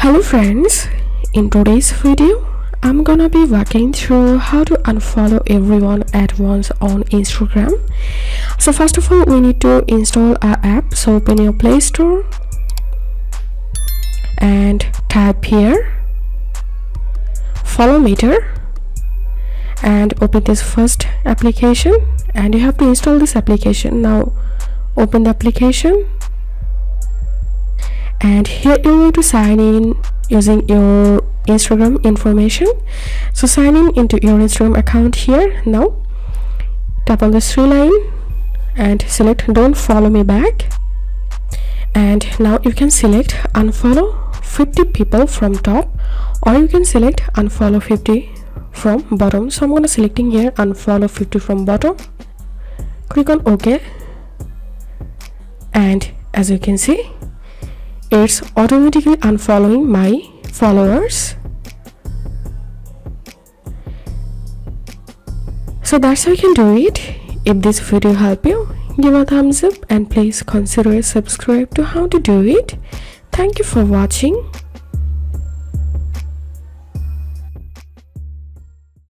Hello friends, in today's video I'm gonna be walking through how to unfollow everyone at once on Instagram. So first of all we need to install our app. So open your Play Store and type here follow meter and open this first application, and you have to install this application. Now open the application and here you're going to sign in using your Instagram information. So sign in into your Instagram account here. Now tap on this three line and select don't follow me back, and now you can select unfollow 50 people from top, or you can select unfollow 50 from bottom. So I'm going to selecting here unfollow 50 from bottom. Click on OK, and as you can see it's automatically unfollowing my followers. So that's how you can do it. If this video helped you, give a thumbs up and please consider subscribe to how to do it. Thank you for watching.